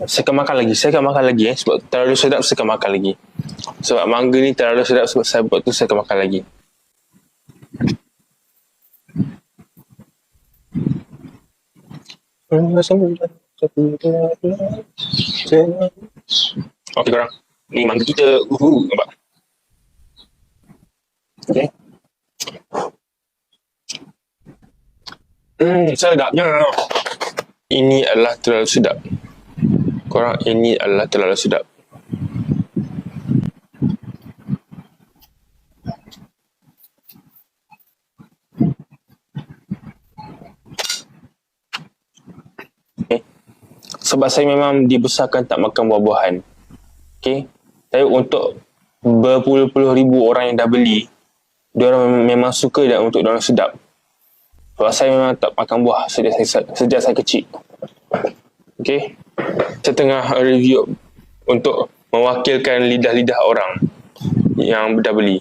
Saya akan makan lagi. Saya akan makan lagi sebab terlalu sedap, saya akan makan lagi. Sebab mangga ni terlalu sedap, sebab saya buat tu, saya akan makan lagi. Okey korang, ni mangga kita. Nampak? Okay. Sedapnya. Ini adalah terlalu sedap. Korang, ini adalah terlalu sedap. Okay. Sebab saya memang dibesarkan tak makan buah-buahan. Okay. Tapi untuk berpuluh-puluh ribu orang yang dah beli, diorang memang suka dan untuk diorang sedap. Sebab saya memang tak makan buah sejak saya kecil. Okay. Saya tengah review untuk mewakilkan lidah-lidah orang yang dah beli.